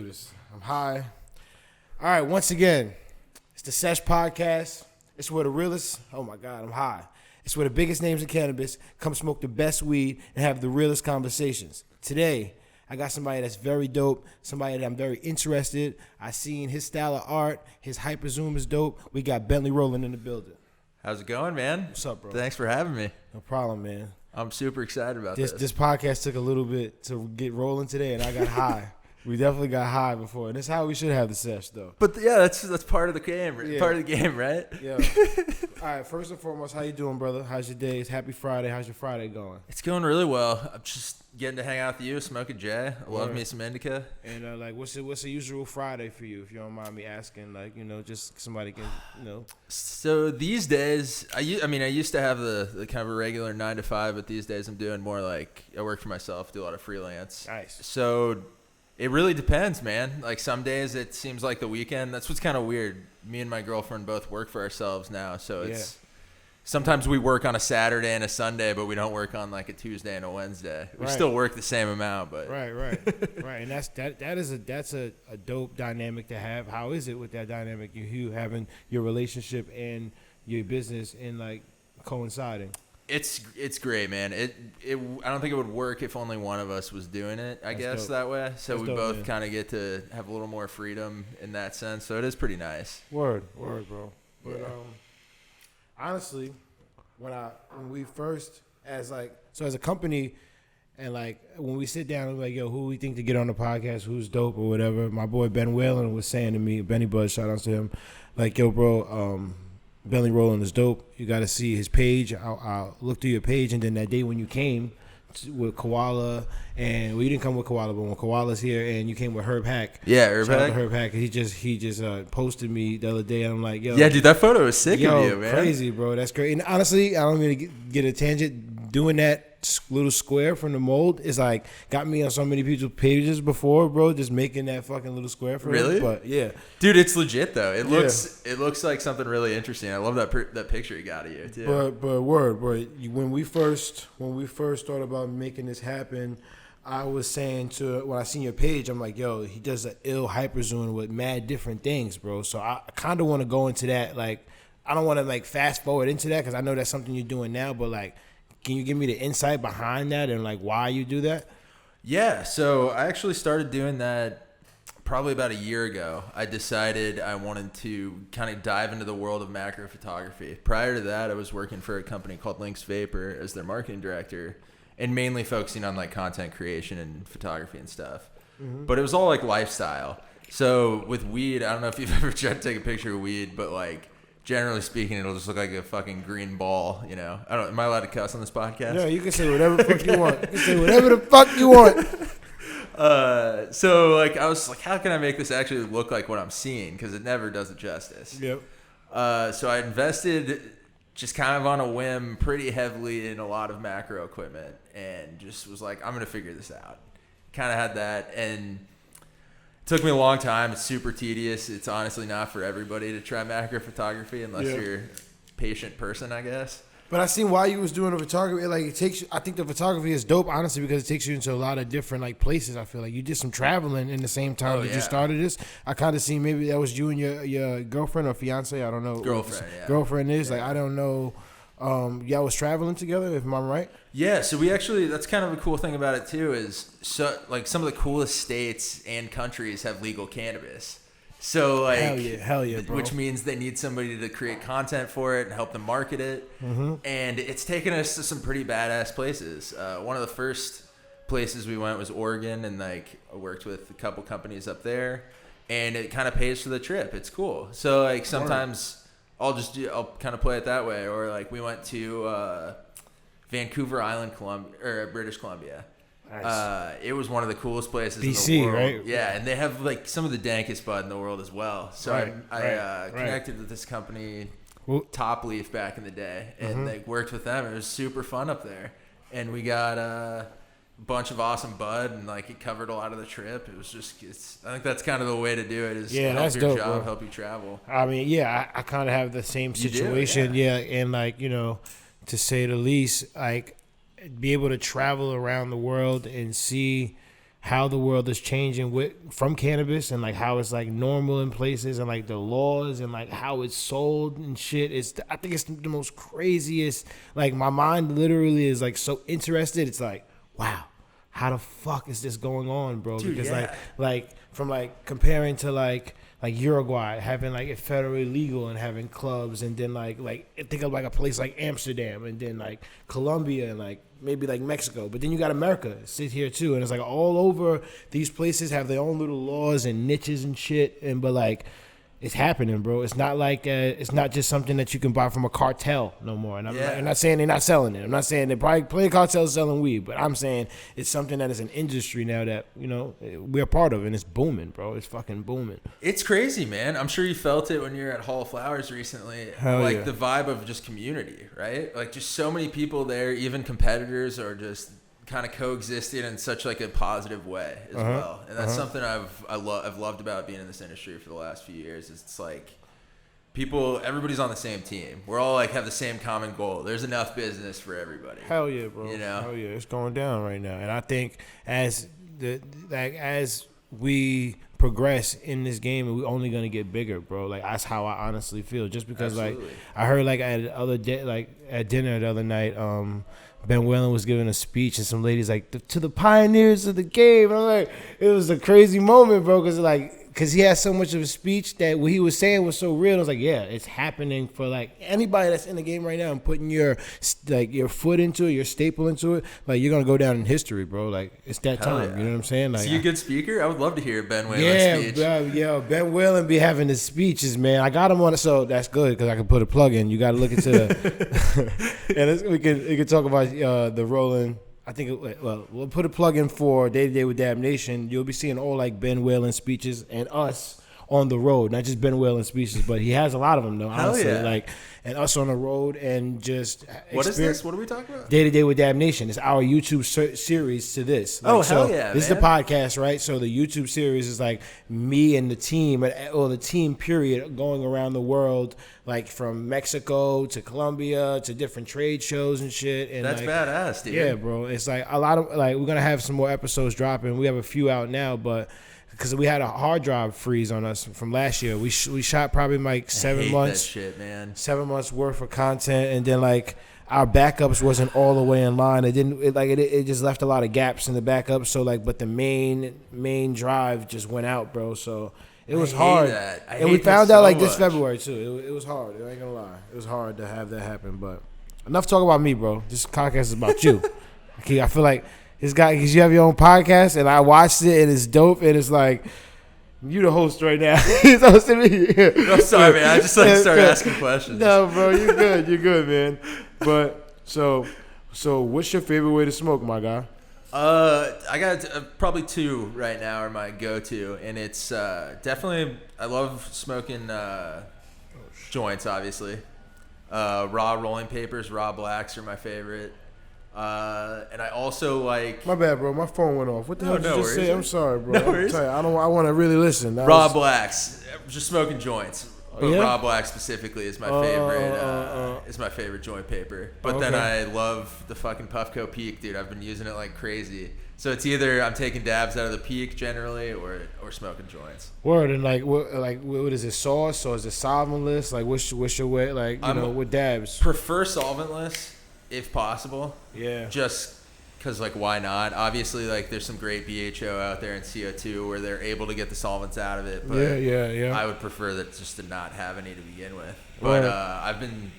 do this. I'm high. All right, once again, it's the Sesh Podcast. It's where the realest, oh my God, I'm high. It's where the biggest names in cannabis come smoke the best weed and have the realest conversations. Today, I got somebody that's very dope, somebody that I'm very interested. I seen his style of art, his hyper zoom is dope. We got Bentley Rolling in the building. How's it going, man? What's up, bro? Thanks for having me. No problem, man. I'm super excited about this. This podcast took a little bit to get rolling today, and I got high. We definitely got high before, and that's how we should have the sesh, though. But yeah, that's part of the game. Yeah. Part of the game, right? Yeah. All right. First and foremost, how you doing, brother? How's your day? It's Happy Friday. How's your Friday going? It's going really well. I'm just getting to hang out with you, smoke a J. I love me some indica. And what's the usual Friday for you, if you don't mind me asking? Like, just somebody can, So these days, I used to have the kind of a regular 9 to 5, but these days I'm doing more like I work for myself, do a lot of freelance. Nice. So it really depends, man. Like some days it seems like the weekend. That's what's kind of weird. Me and my girlfriend both work for ourselves now, so it's sometimes we work on a Saturday and a Sunday, but we don't work on like a Tuesday and a Wednesday. We still work the same amount, but right. And that's a dope dynamic to have. How is it with that dynamic? You having your relationship and your business in like coinciding? It's great, man. I don't think it would work if only one of us was doing it, I guess, dope. That way. So we both kind of get to have a little more freedom in that sense. So it is pretty nice. Word, bro. But honestly, when we first as a company, and like when we sit down and we're like, yo, who we think to get on the podcast, who's dope or whatever. My boy Ben Whalen was saying to me, Benny Buzz, shout outs to him, like, yo, bro, Bentley Rolling is dope. You got to see his page. I'll look through your page, and then that day when you came with Koala, and you didn't come with Koala, but when Koala's here, and you came with Herb Hack. Yeah, Herb Hack. Herb Hack. He just posted me the other day, and I'm like, yo. Yeah, dude, that photo is sick of you, man. Crazy, bro. That's great. And honestly, I don't mean to get a tangent. Doing that little square from the mold is like got me on so many people's pages before, bro. Just making that fucking little square for really. Him. But yeah, dude, it's legit though. It looks like something really interesting. I love that picture you got of you too. But word, bro. When we first thought about making this happen, I was saying when I seen your page, I'm like, yo, he does an ill hyper zoom with mad different things, bro. So I kind of want to go into that. Like, I don't want to like fast forward into that because I know that's something you're doing now, but like. Can you give me the insight behind that and like why you do that? Yeah, so I actually started doing that probably about a year ago. I decided I wanted to kind of dive into the world of macro photography. Prior to that, I was working for a company called Lynx Vapor as their marketing director and mainly focusing on like content creation and photography and stuff. Mm-hmm. But it was all like lifestyle. So with weed, I don't know if you've ever tried to take a picture of weed, but like generally speaking, it'll just look like a fucking green ball, I don't. Am I allowed to cuss on this podcast? Yeah, you can say whatever the fuck you want. You can say whatever the fuck you want. So like I was like, how can I make this actually look like what I'm seeing? Because it never does it justice. Yep. So I invested just kind of on a whim pretty heavily in a lot of macro equipment and just was like, I'm gonna figure this out. Kind of had that and. Took me a long time. It's super tedious. It's honestly not for everybody to try macro photography unless you're a patient person, I guess. But I seen why you was doing the photography. Like it takes you, I think the photography is dope, honestly, because it takes you into a lot of different like places. I feel like you did some traveling in the same time that you started this. I kind of seen maybe that was you and your girlfriend or fiance. I don't know. Girlfriend is like I don't know. Y'all was traveling together, if I'm right. Yeah, so we actually, that's kind of a cool thing about it too, is so like some of the coolest states and countries have legal cannabis. So like, hell yeah, bro. Which means they need somebody to create content for it and help them market it. Mm-hmm. And it's taken us to some pretty badass places. One of the first places we went was Oregon, and like I worked with a couple companies up there, and it kind of pays for the trip. It's cool. So like sometimes. I'll kind of play it that way. Or like we went to Vancouver Island, British Columbia. Nice. It was one of the coolest places BC, in the world. Right? Yeah, and they have like some of the dankest bud in the world as well. So I connected with this company, Top Leaf, back in the day, and they worked with them. It was super fun up there, and we got bunch of awesome bud, and like it covered a lot of the trip. It was just, I think that's kind of the way to do it, is help your job, help you travel. I mean, I kind of have the same situation. And like, to say the least, like be able to travel around the world and see how the world is changing from cannabis and like how it's like normal in places and like the laws and like how it's sold and shit. I think it's the most craziest. Like my mind literally is like so interested. It's like, wow, how the fuck is this going on, bro? Dude, because like from like comparing to like Uruguay having like it federally legal and having clubs, and then like think of like a place like Amsterdam, and then like Colombia, and like maybe like Mexico, but then you got America sit here too, and it's like all over. These places have their own little laws and niches and shit, but like it's happening, bro. It's not like it's not just something that you can buy from a cartel no more. And I'm not saying they're not selling it. I'm not saying they probably play cartels selling weed, but I'm saying it's something that is an industry now that we're part of, and it's booming, bro. It's fucking booming. It's crazy, man. I'm sure you felt it when you were at Hall of Flowers recently. The vibe of just community, right? Like just so many people there, even competitors are just kind of coexisting in such like a positive way as well, and that's something I've loved about being in this industry for the last few years. It's like everybody's on the same team. We're all like have the same common goal. There's enough business for everybody. Hell yeah, bro. Hell yeah, it's going down right now, and I think as we progress in this game, we're only gonna get bigger, bro. Like that's how I honestly feel. Just because Absolutely. Like I heard like at dinner the other night, Ben Whalen was giving a speech, and some ladies like to the pioneers of the game. And I'm like, it was a crazy moment, bro, because he had so much of a speech that what he was saying was so real. I was like, yeah, it's happening for like anybody that's in the game right now and putting your foot into it, your staple into it. Like you're gonna go down in history, bro. Like it's that time. Yeah. You know what I'm saying? Like, is he a good speaker? I would love to hear Ben Whalen's speech. Yeah, Ben Whalen be having the speeches, man. I got him on it, so that's good because I can put a plug in. You got to look into the and we can talk about the Rolling. I think, we'll put a plug in for Day to Day with Dab Nation. You'll be seeing all like Ben Whalen speeches and us on the road. Not just Ben Whalen speeches, but he has a lot of them though. Honestly, like and us on the road and just. What is this? What are we talking about? Day to Day with Dab Nation. It's our YouTube series to this. Like, hell yeah! This is the podcast, right? So the YouTube series is like me and the team, or the team period, going around the world. Like from Mexico to Colombia to different trade shows and shit. And that's like, badass, dude. Yeah, bro. It's like a lot of like we're gonna have some more episodes dropping. We have a few out now, but because we had a hard drive freeze on us from last year, we shot probably like 7 months. That shit, man. 7 months worth of content, and then like our backups wasn't all the way in line. It just left a lot of gaps in the backups. So like, but the main drive just went out, bro. So. It was hard, and we found out like this February too. It was hard. I ain't gonna lie, it was hard to have that happen. But enough talk about me, bro. This podcast is about you. Okay, I feel like this guy, because you have your own podcast, and I watched it, and it's dope, and it's like you the host right now. He's hosting me. I'm sorry, man. I just started asking questions. No, bro, you're good, man. But so what's your favorite way to smoke, my guy? I got probably two right now are my go-to, and it's definitely I love smoking joints, obviously. Raw rolling papers, raw blacks are my favorite. And I also like. My bad, bro. My phone went off. What the hell did you just say? I'm sorry, bro. No worries. I want to really listen. Blacks, just smoking joints. But yeah? raw black specifically is my favorite. Is my favorite joint paper. But then I love the fucking Puffco Peak, dude. I've been using it like crazy. So it's either I'm taking dabs out of the Peak generally, or smoking joints. Word. And what is it? Sauce or is it solventless? Like what's your way? Like with dabs. Prefer solventless if possible. Yeah. Just. Because, like, why not? Obviously, like, there's some great BHO out there in CO2 where they're able to get the solvents out of it. But yeah. I would prefer that just to not have any to begin with. But I've been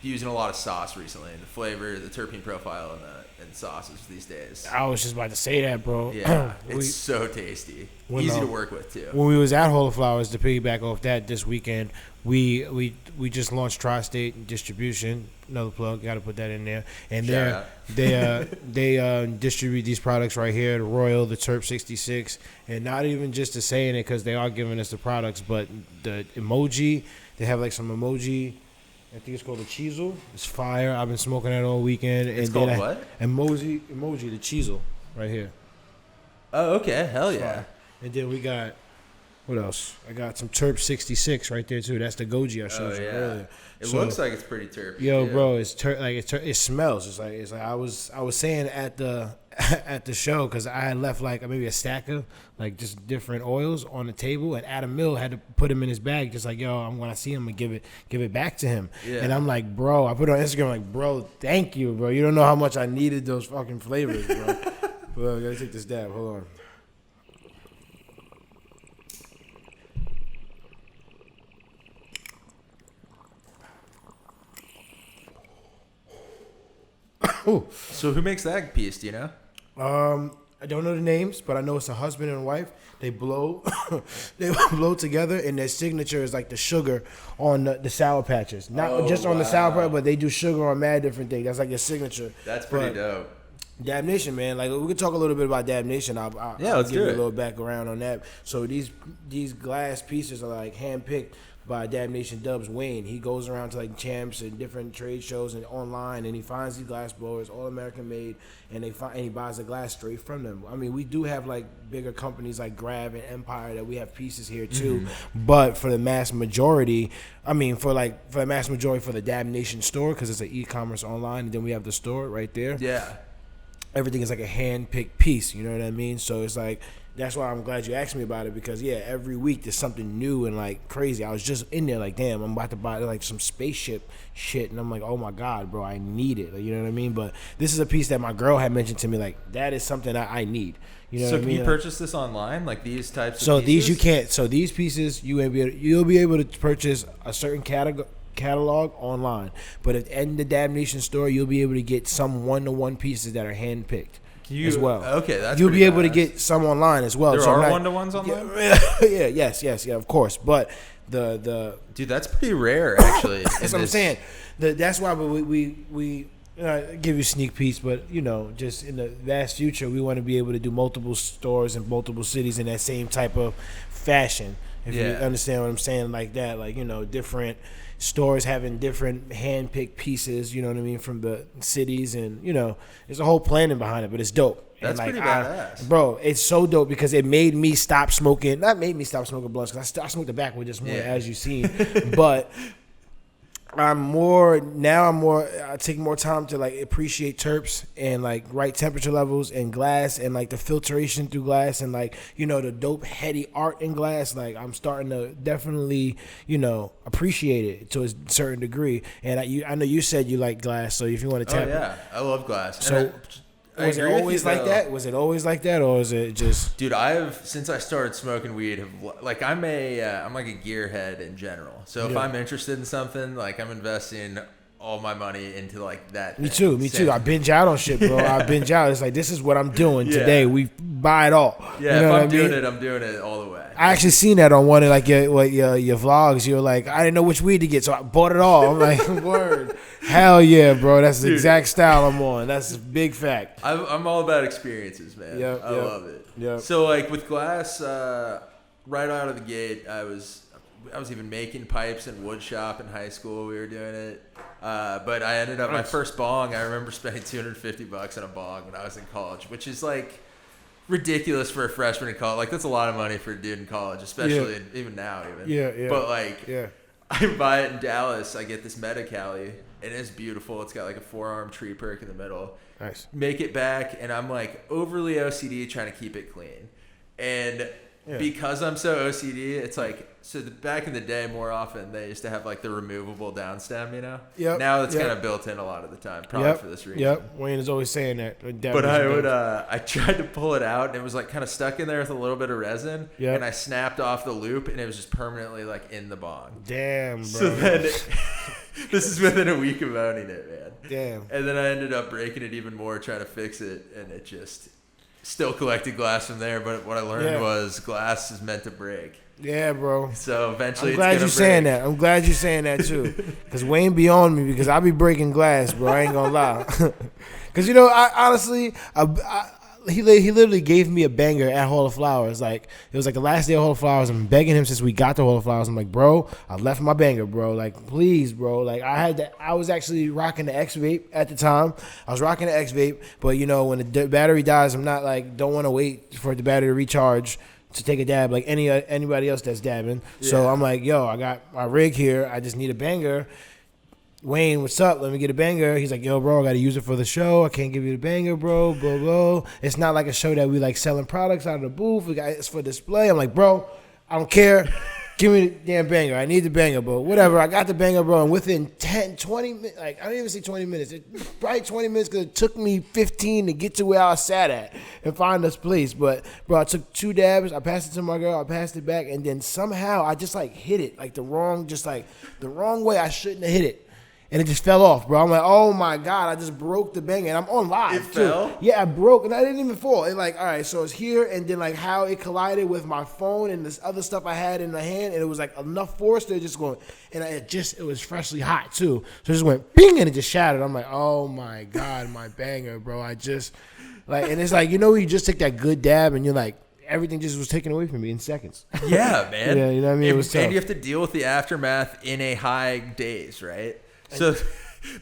using a lot of sauce recently. The flavor, the terpene profile in sauces these days. I was just about to say that, bro. Yeah, it's so tasty. Easy to work with, too. When we was at Hall of Flowers, to piggyback off that this weekend, we just launched Tri-State Distribution. Another plug, got to put that in there. And they distribute these products right here, the Royal, the Terp 66, and not even just to saying it because they are giving us the products, but the emoji, they have like some emoji. I think it's called the Chisel. It's fire. I've been smoking that all weekend. It's called what? Emoji, the Chisel, right here. Oh, okay. Hell yeah. Fire. And then we got, what else? I got some Terp 66 right there too. That's the Goji I showed you earlier. It looks like it's pretty terpy. Yo, bro, it smells. It's like I was saying at the at the show because I had left like maybe a stack of like just different oils on the table, and Adam Mill had to put him in his bag, just like, yo, I'm when I see him, I'm gonna give it back to him. Yeah. And I'm like, bro, I put it on Instagram like, bro, thank you, bro. You don't know how much I needed those fucking flavors, bro. Well, I gotta take this dab. Hold on. So who makes that piece? Do you know? I don't know the names, but I know it's a husband and wife. They blow, they blow together, and their signature is like the sugar on the Sour Patches. Not just on the Sour Patch, but they do sugar on mad different things. That's like their signature. That's pretty dope. Dab Nation, man. Like, we could talk a little bit about Dab Nation. I'll let's give do you a it. little background on that. So these glass pieces are like handpicked by Dab Nation Dubs Wayne. He goes around to like champs and different trade shows and online, and he finds these glass blowers, all American made, and he buys the glass straight from them. I mean, we do have like bigger companies like Grab and Empire that we have pieces here too, but for the mass majority, for the mass majority for the Dab Nation store, because it's an e-commerce online, and then we have the store right there. Yeah. Everything is like a hand-picked piece, you know what I mean? So it's like, that's why I'm glad you asked me about it, because every week there's something new and like crazy. I was just in there like, damn, I'm about to buy like some spaceship shit, and I'm like, oh my god, bro, I need it. Like, you know what I mean? But this is a piece that my girl had mentioned to me, like, that is something that I need. You know so what I mean? Can you purchase this online, like these types of so pieces? These you can't. So these pieces you'll be able to purchase a certain catalog online, but at the end of the Dab Nation store, you'll be able to get some 1-to-1 pieces that are hand picked as well. Okay, that's you'll be able to badass. get some online as well. There so are not, 1-to-1s online. Yes, of course. But the dude, that's pretty rare actually. That's what I'm saying. That's why we give you a sneak peeks, but just in the vast future, we want to be able to do multiple stores in multiple cities in that same type of fashion. If you understand what I'm saying, like that, like different stores having different hand-picked pieces, you know what I mean, from the cities, and there's a whole planning behind it, but it's dope. That's and pretty badass, bro. It's so dope because it made me stop smoking. Not made me stop smoking blunts, because I smoked the backwood this morning, as you've seen, but I take more time to like appreciate terps and like right temperature levels and glass and like the filtration through glass and like the dope heady art in glass. Like, I'm starting to definitely appreciate it to a certain degree. And I know you said you like glass, so if you want to tap I love glass. So was it always like that? Was it always like that, or is it just? Dude, since I started smoking weed, I'm like a gearhead in general. So if I'm interested in something, like, I'm investing all my money into like that. Me too. I binge out on shit, bro. I binge out. It's like, this is what I'm doing today. We buy it all. Yeah, if I'm doing it, I'm doing it all the way. I actually seen that on one of like your vlogs. You were like, I didn't know which weed to get, so I bought it all. I'm like, word, hell yeah, bro. That's the exact style I'm on. That's a big fact. I'm all about experiences, man. I love it. Yeah. So like with glass, right out of the gate, I was even making pipes in wood shop in high school. We were doing it. But I ended up, my first bong, I remember spending $250 on a bong when I was in college, which is like ridiculous for a freshman in college. Like, that's a lot of money for a dude in college, especially even now even. Yeah. But like, I buy it in Dallas. I get this Medi-Cali, and it's beautiful. It's got like a forearm tree perk in the middle. Nice. Make it back, and I'm like overly OCD trying to keep it clean. And because I'm so OCD, it's like, back in the day, more often they used to have like the removable down stem, Yep. Now it's kind of built in a lot of the time, probably for this reason. Yep. Wayne is always saying that. But I tried to pull it out, and it was like kind of stuck in there with a little bit of resin. Yep. And I snapped off the loop, and it was just permanently like in the bong. Damn, bro. So then, this is within a week of owning it, man. Damn. And then I ended up breaking it even more, trying to fix it, and it just still collected glass from there. But what I learned was glass is meant to break. Yeah, bro. So eventually, I'm glad you're saying that. I'm glad you're saying that too, because Wayne be on me, because I be breaking glass, bro. I ain't gonna lie. Because I honestly, he literally gave me a banger at Hall of Flowers. Like, it was like the last day of Hall of Flowers. I'm begging him since we got to Hall of Flowers. I'm like, bro, I left my banger, bro. Like, please, bro. Like, I was actually rocking the X Vape at the time. I was rocking the X Vape, but when the battery dies, I'm not like, don't want to wait for the battery to recharge to take a dab like anybody else that's dabbing. So I'm like, yo, I got my rig here. I just need a banger. Wayne, what's up? Let me get a banger. He's like, yo, bro, I got to use it for the show. I can't give you the banger, bro. Blah, blah. It's not like a show that we like selling products out of the booth. It's for display. I'm like, bro, I don't care. Give me the damn banger. I need the banger, bro. Whatever. I got the banger, bro. And within 10, 20 minutes, like, I didn't even say 20 minutes. It probably 20 minutes because it took me 15 to get to where I sat at and find this place. But, bro, I took 2 dabs. I passed it to my girl. I passed it back. And then somehow I just, like, hit it. Like, the wrong way I shouldn't have hit it. And it just fell off, bro. I'm like, oh my God, I just broke the banger. And I'm on live, It too. fell? Yeah, I broke, and I didn't even fall. It like, all right, so it's here, and then like how it collided with my phone and this other stuff I had in the hand, and it was like enough force to just going, and it was freshly hot, too. So it just went bing, and it just shattered. I'm like, oh my God, my banger, bro. I just, like, and it's like, you know, you just take that good dab, and you're like, everything just was taken away from me in seconds. Yeah, man. Yeah, you know what I mean? It was tough. And you have to deal with the aftermath in a high days, right? So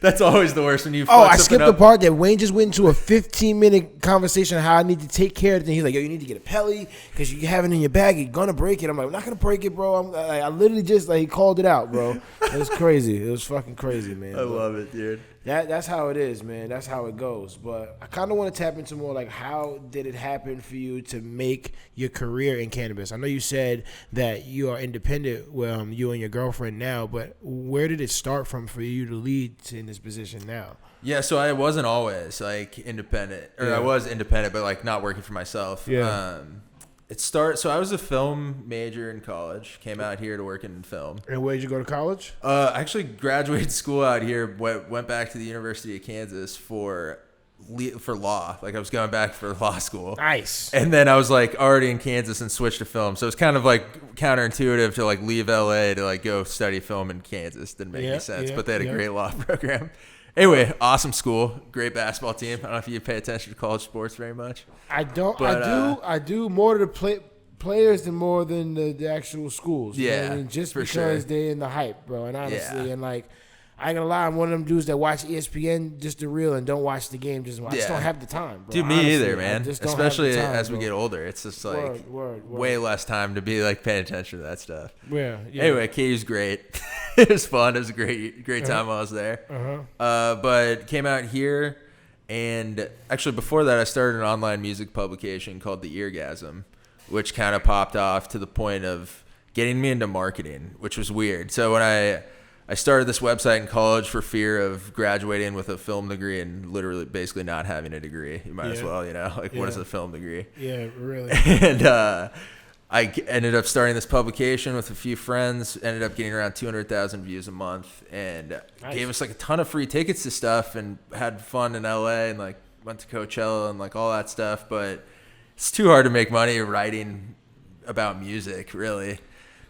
that's always the worst when you. Oh, I skipped the part that Wayne just went into a 15-minute conversation on how I need to take care of it. And he's like, yo, you need to get a Pelly because you have it in your bag. You're going to break it. I'm like, I'm not going to break it, bro. I literally just, like, he called it out, bro. It was crazy. It was fucking crazy, man. I love it, dude. That's how it is, man. That's how it goes. But I kind of want to tap into more, like, how did it happen for you to make your career in cannabis? I know you said that you are independent, you and your girlfriend now, but where did it start from for you to lead to in this position now? Yeah, so I wasn't always, like, independent. Or I was independent, but, like, not working for myself. Yeah. So I was a film major in college, came out here to work in film. And where did you go to college? I actually graduated school out here, went back to the University of Kansas for law. Like, I was going back for law school. Nice. And then I was, like, already in Kansas and switched to film. So it's kind of, like, counterintuitive to, like, leave LA to, like, go study film in Kansas. Didn't make any sense, but they had a great law program. Anyway, awesome school, great basketball team. I don't know if you pay attention to college sports very much. I don't. But, I do more to the players than more than the actual schools. You know what I mean? Just because they're in the hype, bro. And honestly, and like, I ain't gonna lie, I'm one of them dudes that watch ESPN just to reel and don't watch the game. I just don't have the time, bro. Dude, me either, man. Especially as we get older, it's just like word. way less time to be like paying attention to that stuff. Yeah. Anyway, KU's great. It was fun. It was a great time while I was there. But came out here, and actually before that, I started an online music publication called The Eargasm, which kind of popped off to the point of getting me into marketing, which was weird. So when I started this website in college for fear of graduating with a film degree and literally basically not having a degree. You might as well, you know, like what is a film degree? Yeah, really. And I ended up starting this publication with a few friends, ended up getting around 200,000 views a month, and gave us like a ton of free tickets to stuff and had fun in LA and like went to Coachella and like all that stuff. But it's too hard to make money writing about music, really.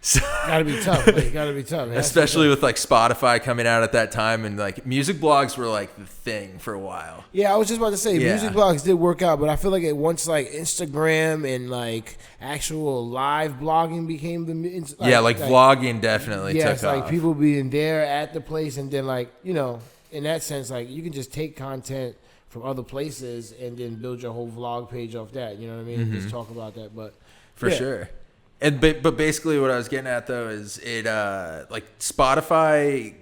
So, gotta be tough. Like, gotta be tough. Especially with like Spotify coming out at that time, and like music blogs were like the thing for a while. Yeah, I was just about to say music blogs did work out, but I feel like once like Instagram and like actual live blogging became the like vlogging definitely took like off. People being there at the place, and then like, you know, in that sense, like you can just take content from other places and then build your whole vlog page off that. You know what I mean? Just talk about that, but for sure. And but basically what I was getting at though is it like Spotify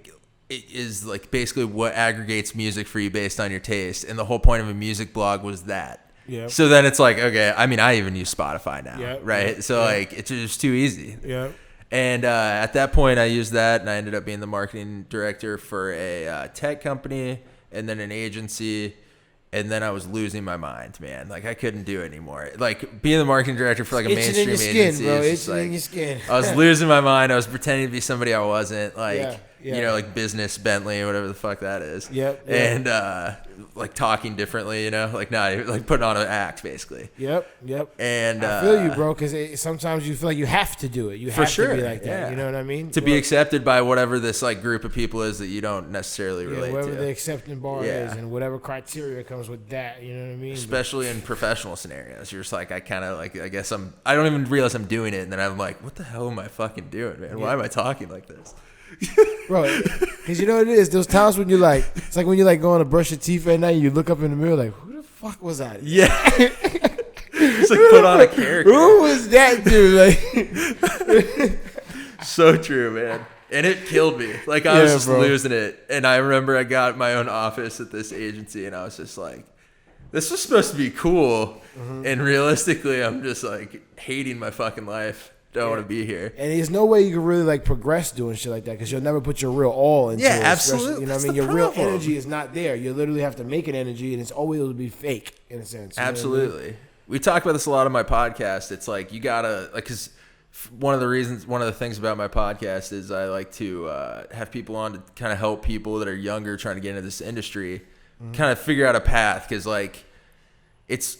is like basically what aggregates music for you based on your taste, and the whole point of a music blog was that. Yeah. So then it's like, okay, I mean, I even use Spotify now, right? So like it's just too easy. Yeah. And at that point, I used that, and I ended up being the marketing director for a tech company, and then an agency. And then I was losing my mind, man. Like, I couldn't do it anymore. Like, being the marketing director for, like, a mainstream agency. Bro. It's in your skin. I was losing my mind. I was pretending to be somebody I wasn't. Like, you know, like business Bentley or whatever the fuck that is. Yep. And, like, talking differently, you know? Like, not like putting on an act, basically. Yep. And I feel you, bro, because sometimes you feel like you have to do it. You have to be like that. Yeah. You know what I mean? To be accepted by whatever this, like, group of people is that you don't necessarily relate to. Whatever the accepting bar is and whatever criteria comes with that. You know what I mean? Especially in professional scenarios. You're just like, I kind of, like, I guess I don't even realize I'm doing it. And then I'm like, what the hell am I fucking doing, man? Why am I talking like this? Bro, because you know what it is? Those times when you're like, it's like when you're like going to brush your teeth at night and you look up in the mirror like, who the fuck was that? Yeah. It's like put on a character. Who was that dude? Like, so true, man. And it killed me. Like, I was just losing it. And I remember I got my own office at this agency, and I was just like, this was supposed to be cool. Mm-hmm. And realistically, I'm just, like, hating my fucking life. Don't want to be here. And there's no way you can really, like, progress doing shit like that because you'll never put your real all into it. Yeah, absolutely. You know what I mean? Your real energy is not there. You literally have to make an energy, and it's always will be fake, in a sense. Absolutely. I mean? We talk about this a lot on my podcast. It's like, you got to, like, because one of the things about my podcast is I like to have people on to kind of help people that are younger trying to get into this industry kind of figure out a path, because like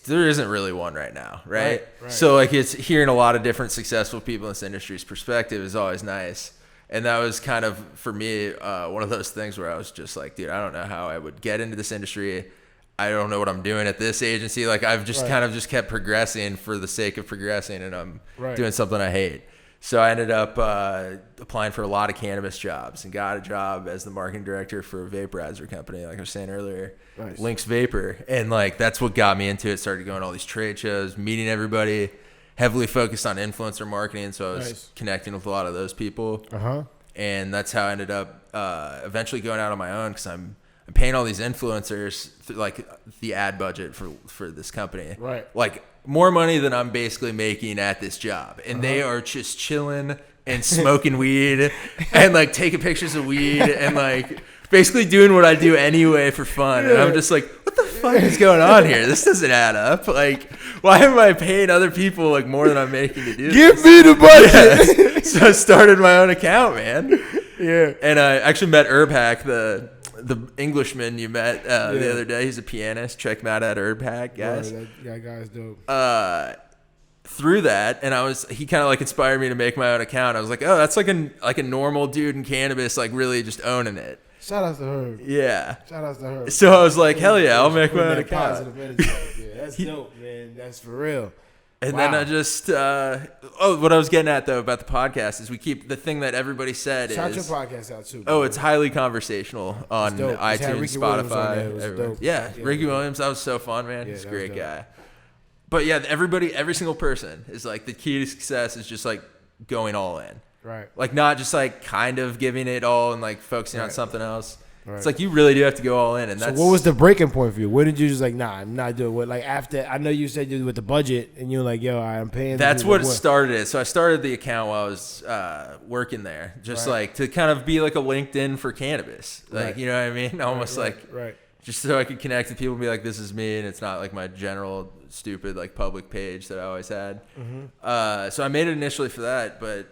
there isn't really one right now, right? So like it's hearing a lot of different successful people in this industry's perspective is always nice. And that was kind of, for me, one of those things where I was just like, dude, I don't know how I would get into this industry. I don't know what I'm doing at this agency. Like, I've just kind of just kept progressing for the sake of progressing, and I'm doing something I hate. So I ended up applying for a lot of cannabis jobs and got a job as the marketing director for a vaporizer company, like I was saying earlier, Lynx Vapor. And, like, that's what got me into it. Started going to all these trade shows, meeting everybody, heavily focused on influencer marketing. So I was connecting with a lot of those people. And that's how I ended up eventually going out on my own, because I'm paying all these influencers like the ad budget for this company, like more money than I'm basically making at this job, and they are just chilling and smoking weed and like taking pictures of weed and like basically doing what I do anyway for fun. And I'm just like, what the fuck is going on here? This doesn't add up. Like, why am I paying other people like more than I'm making to do this? Give me the budget. Yeah. So I started my own account, man. Yeah. And I actually met Herbhack, the Englishman you met the other day. He's a pianist. Check him out at Herbhack, guys. That guy's dope. Through that, and he kind of like inspired me to make my own account. I was like, oh, that's like a normal dude in cannabis, like really just owning it. Shout out to Herb. Yeah. Shout out to Herb. So I was like, hell yeah, I'll make my own account. Positive energy. Yeah, that's dope, man. That's for real. And then I just, what I was getting at, though, about the podcast is we keep the thing that everybody said Shout your podcast out, too. Oh, it's highly conversational on iTunes, Spotify. Yeah, Ricky Williams, that was so fun, man. He's a great guy. But yeah, every single person is like, the key to success is just like going all in. Right. Like, not just like kind of giving it all and like focusing on something else. Right. It's like you really do have to go all in, and that's. So what was the breaking point for you? When did you just like, nah, I'm not doing what? Like after, I know you said you with the budget, and you're like, yo, I'm paying. That's what started it. So I started the account while I was working there, just like to kind of be like a LinkedIn for cannabis, like you know what I mean, almost just so I could connect with people and be like, this is me, and it's not like my general stupid like public page that I always had. Mm-hmm. So I made it initially for that, but.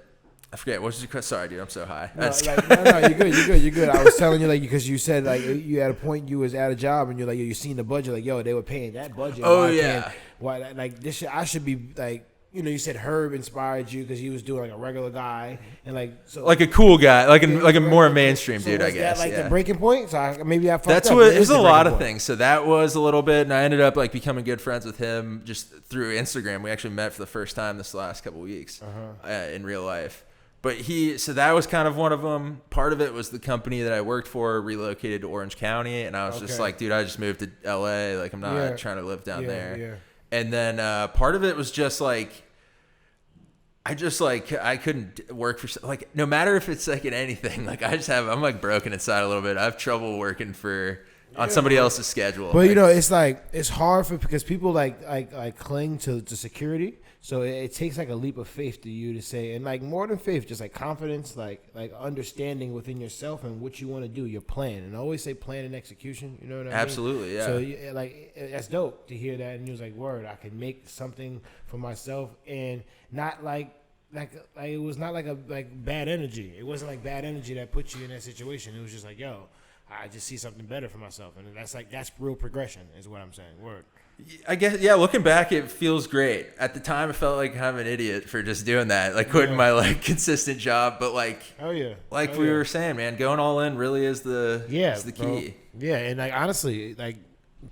I forget. What's your question? Sorry, dude. I'm so high. No, you're good. I was telling you, like, because you said, like, you had a point you was at a job, and you're like, you seen the budget. Like, yo, they were paying that budget. Oh, yeah. Why, like, this shit, I should be, like, you know, you said Herb inspired you because he was doing, like, a regular guy. And, like, so. Like a cool guy. Like a more mainstream dude, I guess. Was that, like, the breaking point? So maybe I fucked up. That's what, it was a lot of things. So that was a little bit, and I ended up, like, becoming good friends with him just through Instagram. We actually met for the first time this last couple weeks in real life. But so that was kind of one of them. Part of it was the company that I worked for relocated to Orange County, and I was just like, dude, I just moved to LA. Like, I'm not trying to live down there. Yeah. And then part of it was just like, I couldn't work for, like, no matter if it's like in anything, like I'm like broken inside a little bit. I have trouble working on somebody else's schedule. But you know, it's like, it's hard because people like cling to security. So it takes like a leap of faith to you to say, and like more than faith, just like confidence, like understanding within yourself and what you want to do, your plan. And I always say plan and execution. You know what I mean? Absolutely, yeah. So like that's dope to hear that. And you was like, word, I can make something for myself, and not like it was not like a bad energy. It wasn't like bad energy that put you in that situation. It was just like, yo, I just see something better for myself, and that's real progression, is what I'm saying. Word. I guess, yeah, looking back, it feels great. At the time, I felt like I'm an idiot for just doing that, like quitting my like consistent job. But like, we were saying, man, going all in really is the key. Yeah, and like honestly, like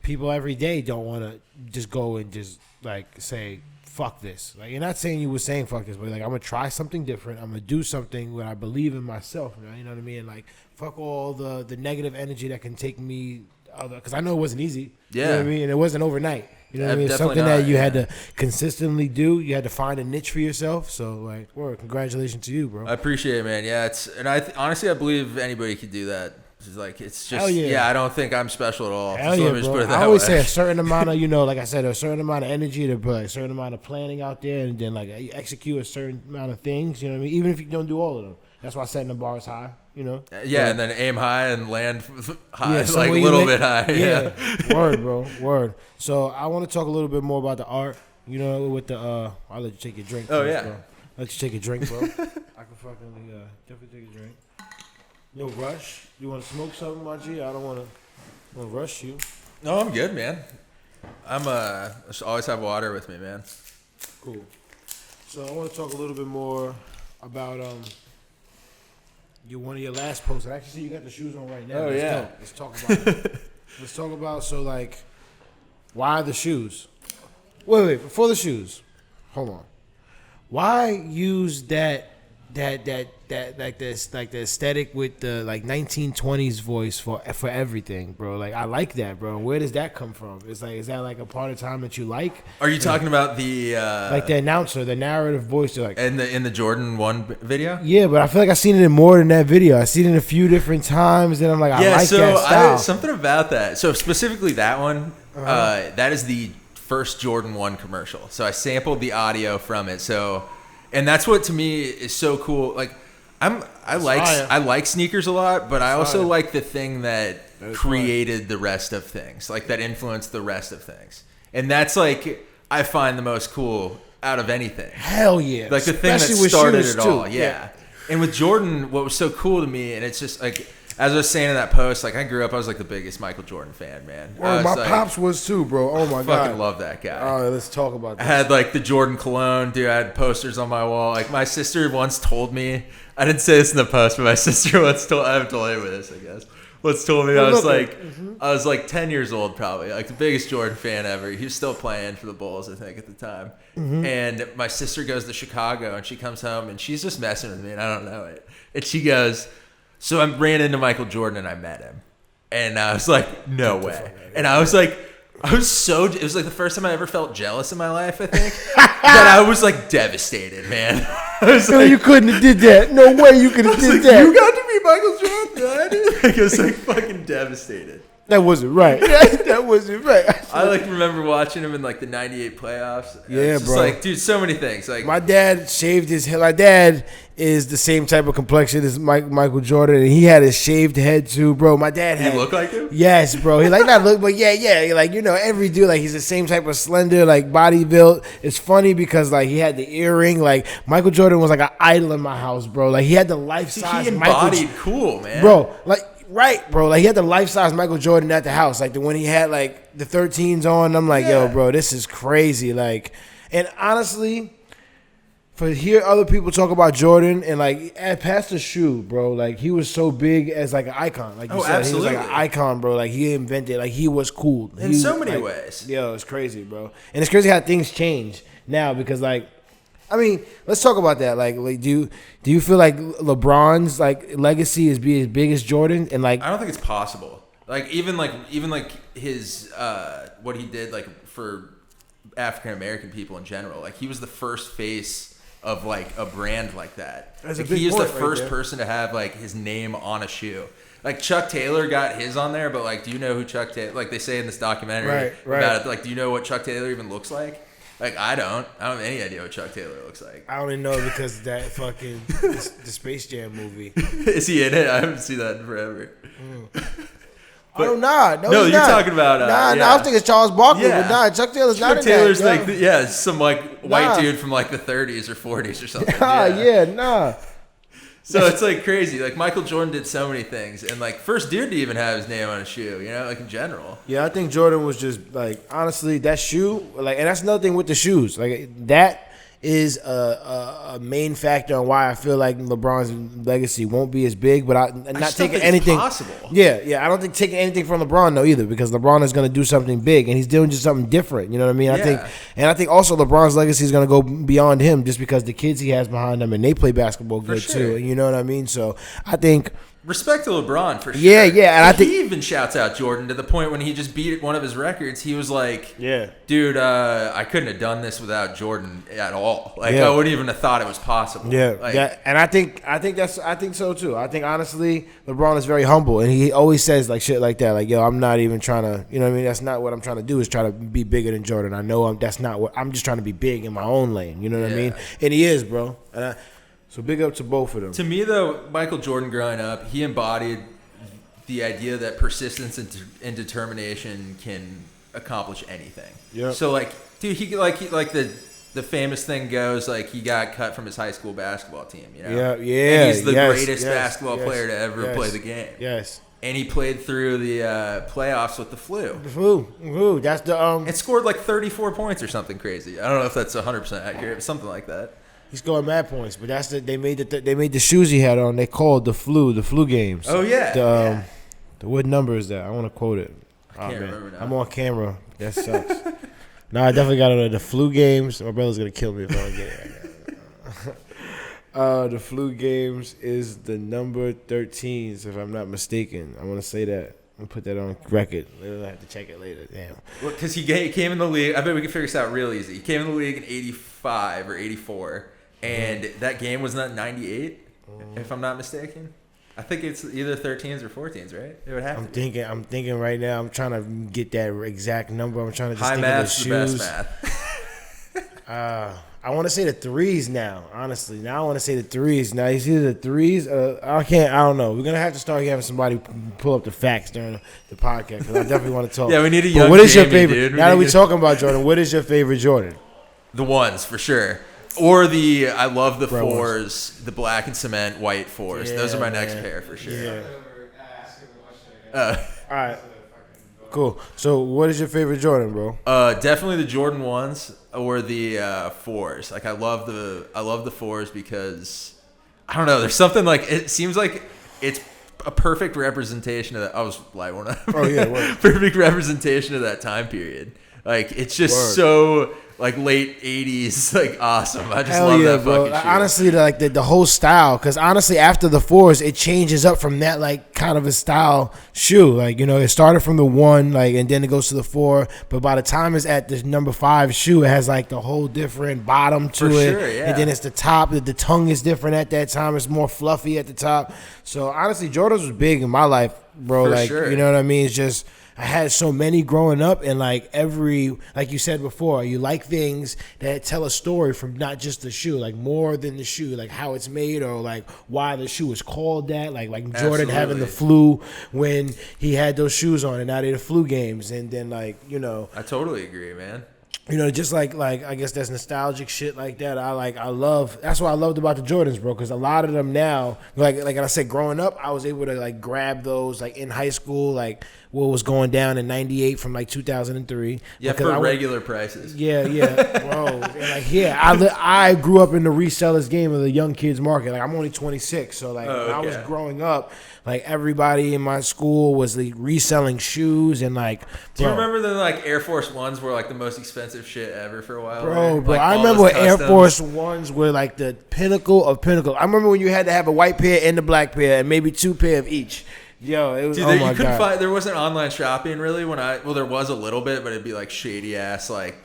people every day don't want to just go and just like say fuck this. Like, you're not saying you were saying fuck this, but like, I'm gonna try something different. I'm gonna do something where I believe in myself. You know what I mean? Like, fuck all the negative energy that can take me because I know it wasn't easy. Yeah. You know what I mean? And it wasn't overnight. You know what I mean? It's Definitely something that you not, had to consistently do. You had to find a niche for yourself. So, like, well, congratulations to you, bro. I appreciate it, man. Yeah, honestly, I believe anybody could do that. It's just, Hell yeah. I don't think I'm special at all. Hell So yeah, let me just bro. put it that I always way. say a certain amount of, like I said, a certain amount of energy to put, a certain amount of planning out there, and then like you execute a certain amount of things. You know what I mean? Even if you don't do all of them. That's why setting the bar is high. You know? Yeah, and then aim high and land high, Yeah, so like a when you little make- bit high. Yeah. Word, bro. Word. So I want to talk a little bit more about the art. You know, with the I'll let you take your drink. Oh, first, yeah. bro. Let you take a drink, bro. I can fucking definitely take a drink. No rush. You want to smoke something, my G? I don't want to rush you. No, I'm good, man. I should always have water with me, man. Cool. So I want to talk a little bit more about one of your last posts. I actually see you got the shoes on right now. Oh, Let's yeah. go. Let's talk about it. Let's talk about, so like, why the shoes? Wait, before the shoes. Hold on. Why use that like the aesthetic with the like 1920s voice for everything, bro? Like, I like that, bro. Where does that come from? Is that like a part of time that you like? Are you talking about the Like the announcer, the narrative voice, like in the Jordan 1 video? yeah, but I feel like I've seen it in more than that video. I've seen it a few different times, and I'm like, I like that style. Something about that. So specifically that one, that is the first Jordan 1 commercial. So I sampled the audio from it. So, and that's what to me is so cool. Like, I like sneakers a lot, but I also like the thing that created the rest of things, like that influenced the rest of things. And that's like, I find the most cool out of anything. Hell yeah. Like the thing that Especially with started shoes, it all. too. Yeah. And with Jordan, what was so cool to me, and it's just like, as I was saying in that post, like I grew up, I was like the biggest Michael Jordan fan, man. Well, my pops was too, bro. Oh my god. I fucking love that guy. All right, let's talk about I that. had like the Jordan cologne, dude. I had posters on my wall. Like my sister once told me, I didn't say this in the post, but my sister once told, I haven't told anyone this, I guess. Once told me I was like 10 years old probably, like the biggest Jordan fan ever. He was still playing for the Bulls, I think, at the time. And my sister goes to Chicago and she comes home and she's just messing with me and I don't know it. And she goes, so I ran into Michael Jordan and I met him. And I was like, no way. And I was like, it was like the first time I ever felt jealous in my life, I think. That I was like devastated, man. I was No, like, you couldn't have did that. No way you could have did like, that. you got to meet Michael Jordan. Like, I was like fucking devastated. That wasn't right. That wasn't right. I like remember watching him in like the '98 playoffs. Yeah, it's just bro. Like, dude, so many things. Like, My dad shaved his head. My dad is the same type of complexion as Michael Jordan, and he had a shaved head too, bro. My dad had. he look like him. Yes, bro. He like not look, but yeah. Like, every dude, like, he's the same type of slender, like, body built. It's funny because like he had the earring. Like, Michael Jordan was like an idol in my house, bro. Like, he had the life size. He embodied cool, man. Bro, like, right, bro. Like, he had the life size Michael Jordan at the house. Like, when he had like the 13s on, I'm like, yo, bro, this is crazy. Like, and honestly, for hear other people talk about Jordan and like past the shoe, bro, like he was so big as like an icon. Like you said, absolutely. he was like an icon, bro. Like he invented, like he was cool In so many ways. Yo, it's crazy, bro. And it's crazy how things change now because like, I mean, let's talk about that. Like do you feel like LeBron's like legacy is be as big as Jordan? And like, I don't think it's possible. Like even like his what he did like for African American people in general. Like he was the first face of like a brand like that. Like, he is the first person to have like his name on a shoe. Like Chuck Taylor got his on there, but like, do you know who Chuck Taylor? Like they say in this documentary about it. Like, do you know what Chuck Taylor even looks like? Like I don't have any idea what Chuck Taylor looks like. I only know because of that fucking the Space Jam movie. Is he in it? I haven't seen that in forever. But, oh, nah. No, you're talking about... I was thinking Charles Barkley, but nah, Chuck Taylor's not in Taylor's that. like, some like white dude from like the 30s or 40s or something. Nah. So it's like crazy. Like Michael Jordan did so many things, and like first dude to even have his name on a shoe, like in general. Yeah, I think Jordan was just like, honestly, that shoe, like, and that's another thing with the shoes. Like that is a main factor on why I feel like LeBron's legacy won't be as big. But I'm not taking anything. Possible. Yeah. I don't think taking anything from LeBron though either, because LeBron is going to do something big and he's doing just something different. You know what I mean? I think also LeBron's legacy is going to go beyond him, just because the kids he has behind him and they play basketball good too. You know what I mean? So I think Respect to LeBron for sure. Yeah, and I think he even shouts out Jordan to the point when he just beat one of his records. He was like, "Yeah, dude, I couldn't have done this without Jordan at all. Like, I wouldn't even have thought it was possible." Yeah, like, and I think so too. I think honestly, LeBron is very humble, and he always says like shit like that. Like, yo, I'm not even trying to, you know what I mean? That's not what I'm trying to do. Is try to be bigger than Jordan. I know that's not what I'm just trying to be big in my own lane. You know what I mean? And he is, bro. So big up to both of them. To me, though, Michael Jordan growing up, he embodied the idea that persistence and determination can accomplish anything. Yeah. So, like, dude, he the famous thing goes, like, he got cut from his high school basketball team, you know? Yeah. And he's the greatest basketball player to ever play the game. Yes. And he played through the playoffs with the flu. The flu. That's the It scored like 34 points or something crazy. I don't know if that's 100% accurate, but something like that. He scored mad points, but that's they made the shoes he had on. They called the flu games. Oh yeah. What number is that? I want to quote it. I can't remember now. I'm on camera. That sucks. No, I definitely got it on the flu games. My brother's gonna kill me if I don't get it right now. The flu games is the number 13s, if I'm not mistaken. I want to say that. I'm gonna put that on record. I'll have to check it later. Damn. Well, because he came in the league. I bet we can figure this out real easy. He came in the league in '85 or '84. And that game was not 98, if I'm not mistaken. I think it's either 13s or 14s, right? It would have I'm thinking right now. I'm trying to get that exact number. I'm trying to just high think math's of the shoes. The best math. I want to say the threes now. Honestly, now I want to say the threes. Now you see the threes. I don't know. We're gonna have to start having somebody pull up the facts during the podcast because I definitely want to talk. Yeah, we need a young. But what is Jamie, your favorite? Dude. Now that we're talking about Jordan, what is your favorite Jordan? The ones for sure. Or I love the fours, the black and cement white fours. Yeah, those are my next pair for sure. Yeah. All right. Cool. So, what is your favorite Jordan, bro? Definitely the Jordan 1s or the 4s. Like I love the 4s because I don't know. There's something like it seems like it's a perfect representation of that. I was light one up. Oh yeah, word. Perfect representation of that time period. Like it's just so like late 80s, like awesome. I just love that bro. fucking shit. Honestly, the whole style, because honestly, after the 4s, it changes up from that like kind of a style shoe. Like, you know, it started from the 1, like, and then it goes to the 4. But by the time it's at the number 5 shoe, it has like the whole different bottom to it. Sure, yeah. And then it's the top. The tongue is different at that time. It's more fluffy at the top. So honestly, Jordans was big in my life, bro. For like, sure. You know what I mean? It's just, I had so many growing up, and like like you said before, you like things that tell a story from not just the shoe, like more than the shoe, like how it's made or like why the shoe is called that. Like Jordan Absolutely. having the flu when he had those shoes on, and now they're the flu games, and then like, you know, I totally agree, man. you know, just like I guess that's nostalgic shit like that. I love. That's what I loved about the Jordans, bro. Because a lot of them now, like I said, growing up, I was able to like grab those like in high school, like what was going down in '98 from like 2003. Yeah, because for regular prices. Yeah, bro. And like, I grew up in the resellers game of the young kids market. Like I'm only 26, so like when I was growing up, like everybody in my school was like reselling shoes and like. Do you remember the like Air Force Ones were like the most expensive shit ever for a while? Bro, like, I remember when Air Force Ones were like the pinnacle of pinnacle. I remember when you had to have a white pair and a black pair and maybe 2 pair of each. Yo, it was Dude, oh you my couldn't god. find, there wasn't online shopping really there was a little bit, but it'd be like shady ass like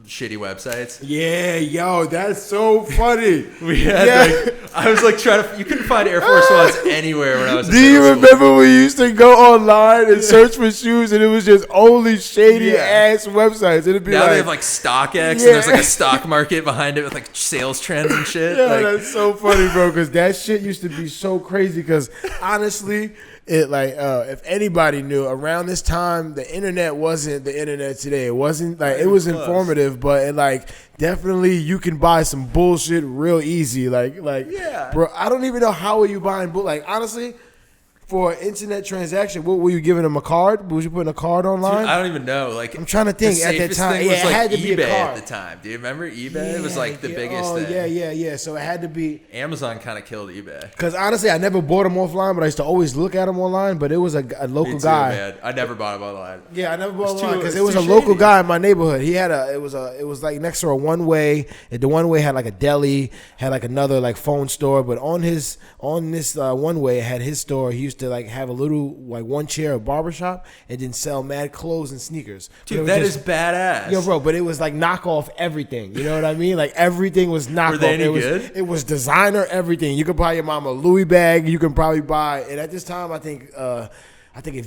shitty websites. Yeah, yo, that's so funny. We had like I was like trying to. You couldn't find Air Force Ones anywhere when I was. Do you remember when you used to go online and search for shoes and it was just only shady ass websites? It'd be now like, they have like StockX and there's like a stock market behind it with like sales trends and shit. Yeah, like, that's so funny, bro. Because that shit used to be so crazy. Because honestly, it like if anybody knew around this time, the internet wasn't the internet today. It wasn't like it was informative, but it like definitely you can buy some bullshit real easy. Like yeah, bro. I don't even know how are you buying like honestly. for an internet transaction, what were you giving them, a card? Was you putting a card online? Dude, I don't even know. Like, I'm trying to think. the At that safest time, thing was it like had to eBay be a card at the time. Do you remember eBay? It was like the biggest thing. Yeah. So it had to be. Amazon kind of killed eBay. Because honestly, I never bought them offline, but I used to always look at them online. But it was a local Me too, guy. man. I never bought them online. Yeah, I never bought It's one too- because it's it was too a local shady. guy in my neighborhood. He had it was like next to a one way. The one way had like a deli, had like another like phone store, but on this one way it had his store. He used to like have a little like one chair, a barbershop, and then sell mad clothes and sneakers. Dude, that is badass. Yo, bro, but it was like knockoff everything. You know what I mean? Like everything was knockoff. Were they any good? It was designer everything. You could buy your mom a Louis bag. You can probably buy. And at this time, I think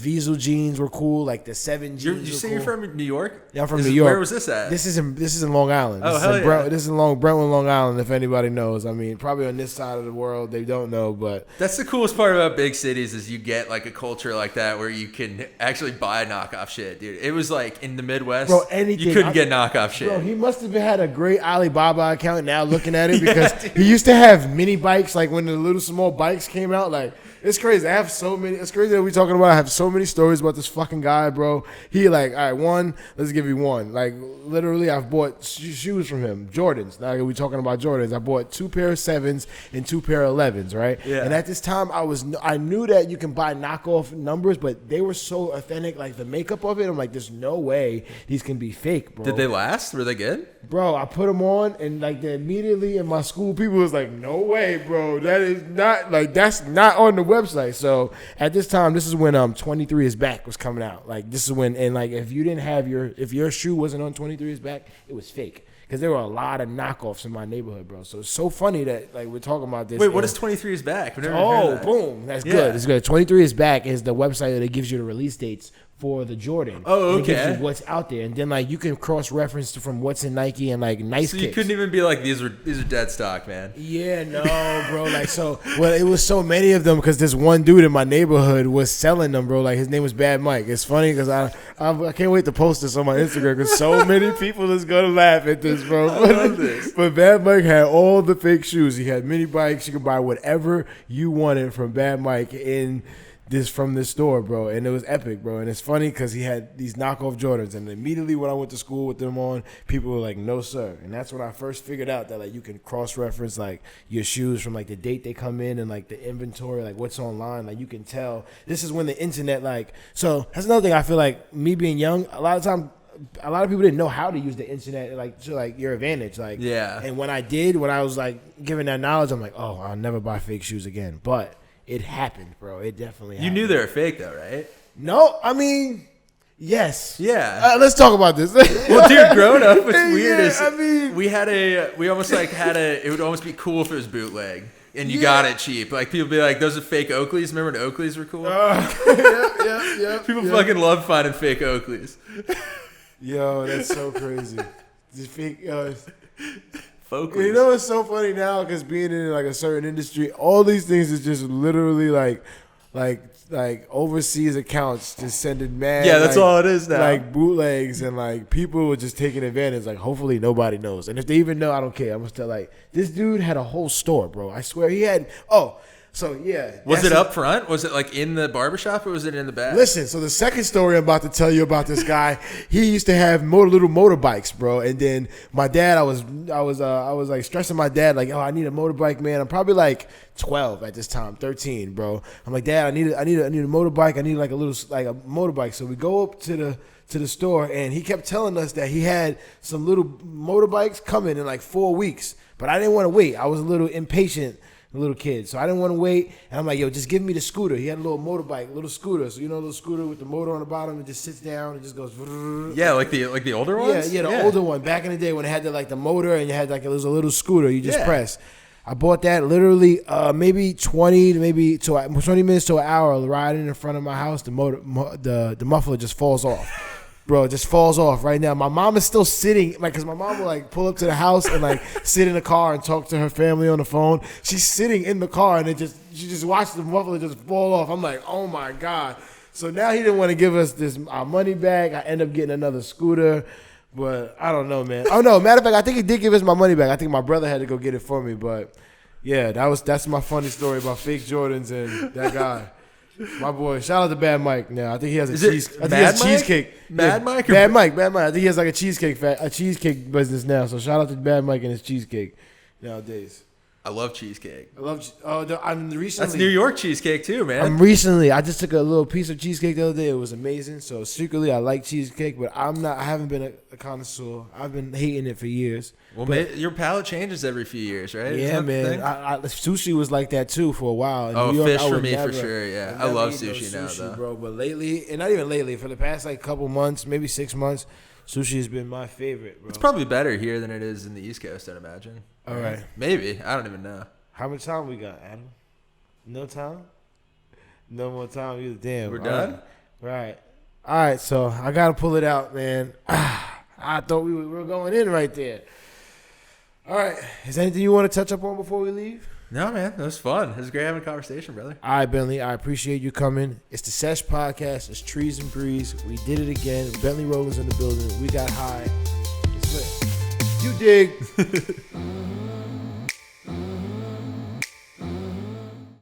Diesel jeans were cool. Like the 7 jeans. Did you say you're from New York? Yeah, I'm from New York. Where was this at? This is in Long Island. Oh, This hell is in yeah. This is in Brentwood, Long Island, if anybody knows. I mean, probably on this side of the world, they don't know, but That's the coolest part about big cities is you get like a culture like that where you can actually buy knockoff shit, dude. It was like in the Midwest, Bro, anything. you couldn't get knockoff shit. bro, he must have had a great Alibaba account now looking at it because he used to have mini bikes, like when the little small bikes came out. Like, it's crazy. I have so many. It's crazy that we're talking about. I have so many stories about this fucking guy, bro. He like, all right, let's give you one. Like, literally, I've bought shoes from him, Jordans. Now we're talking about Jordans. I bought 2 pair of 7s and 2 pair of 11s, right? Yeah. And at this time, I knew that you can buy knockoff numbers, but they were so authentic, like the makeup of it. I'm like, there's no way these can be fake, bro. Did they last? Were they good? Bro, I put them on, and like immediately in my school, people was like, "No way, bro! That is not like that's not on the website." So at this time, this is when 23 is Back was coming out. Like this is when, and like if you didn't have if your shoe wasn't on 23 is Back, it was fake because there were a lot of knockoffs in my neighborhood, bro. So it's so funny that like we're talking about this. Wait, what is 23 is back? I've never heard of that. Boom! That's Yeah. good. It's good. 23 is Back is the website that gives you the release dates for the Jordan. Oh, It gives okay. you what's out there, and then like you can cross reference from what's in Nike and like nice. So you kicks. couldn't even be like these are dead stock, man. Yeah, no, bro. Like so, well, it was so many of them because this one dude in my neighborhood was selling them, bro. Like his name was Bad Mike. It's funny because I can't wait to post this on my Instagram because so many people is gonna laugh at this, bro. I love this. But Bad Mike had all the fake shoes. He had mini bikes. You could buy whatever you wanted from Bad Mike from this store, bro, and it was epic, bro. And it's funny because he had these knockoff Jordans, and immediately when I went to school with them on, people were like, "No, sir." And that's when I first figured out that like you can cross-reference like your shoes from like the date they come in and like the inventory, like what's online. Like you can tell. This is when the internet so that's another thing I feel like me being young. A lot of people didn't know how to use the internet to like your advantage. Like Yeah. And when I was like given that knowledge, I'm like, oh, I'll never buy fake shoes again. But it happened, bro. It definitely happened. You knew they were fake though, right? No, I mean, yes. Yeah. Let's talk about this. Well, dude, growing up, what's weird Yeah, is I mean- we almost like it would almost be cool if it was bootleg and you got it cheap. Like people be like, those are fake Oakleys. Remember when Oakleys were cool? Yeah. People fucking love finding fake Oakleys. Yo, that's so crazy. Just fake. Folkleys. You know, it's so funny now because being in like a certain industry, all these things is just literally like overseas accounts just sending mad. Yeah, that's like, all it is now. Like bootlegs and like people were just taking advantage. Like hopefully nobody knows, and if they even know, I don't care. I'm still like this dude had a whole store, bro. I swear he had. So yeah. Was it up front? Was it like in the barbershop or was it in the back? Listen, so the second story I'm about to tell you about this guy, he used to have little motorbikes, bro. And then my dad, I was like stressing my dad, like, oh, I need a motorbike, man. I'm probably like 12 at this time, 13, bro. I'm like, Dad, I need a motorbike. I need like a motorbike. So we go up to the store, and he kept telling us that he had some little motorbikes coming in like 4 weeks. But I didn't want to wait. I was a little impatient. Little kid, so I didn't want to wait, and I'm like, yo, just give me the scooter. He had a little motorbike, little scooter, so you know, a little scooter with the motor on the bottom, and just sits down and just goes. Yeah, like the older ones. Yeah, the older one. Back in the day when it had the motor and you had it was a little scooter you just press. I bought that literally maybe 20 minutes to an hour riding in front of my house. The muffler just falls off. Bro, it just falls off right now. My mom is still sitting, like, because my mom will, like, pull up to the house and, like, sit in the car and talk to her family on the phone. She's sitting in the car, and she just watched the muffler just fall off. I'm like, oh, my God. So now he didn't want to give us our money back. I end up getting another scooter, but I don't know, man. Oh, no, matter of fact, I think he did give us my money back. I think my brother had to go get it for me, but, yeah, that's my funny story about fake Jordans and that guy. My boy, shout out to Bad Mike. Now I think he has a cheesecake. Mad Mike? Bad Mike. I think he has like a cheesecake business now. So shout out to Bad Mike and his cheesecake nowadays. I love cheesecake. I'm recently. That's New York cheesecake too, man. I just took a little piece of cheesecake the other day. It was amazing. So secretly, I like cheesecake, but I haven't been a connoisseur. I've been hating it for years. Well, your palate changes every few years, right? Yeah, man. Sushi was like that too for a while. In New York, fish for me for sure. Yeah, I love sushi now, though, bro. But lately, and not even lately, for the past like couple months, maybe 6 months, sushi has been my favorite, bro. It's probably better here than it is in the East Coast, I'd imagine. All right. Maybe. I don't even know. How much time we got, Adam? No time? No more time either. Damn. We're done? Right. All right, so I got to pull it out, man. I thought we were going in right there. All right. Is there anything you want to touch up on before we leave? No, man. That was fun. It was great having a conversation, brother. All right, Bentley. I appreciate you coming. It's the Sesh Podcast. It's Trees and Breeze. We did it again. Bentley Rollins in the building. We got high. It's lit. You dig.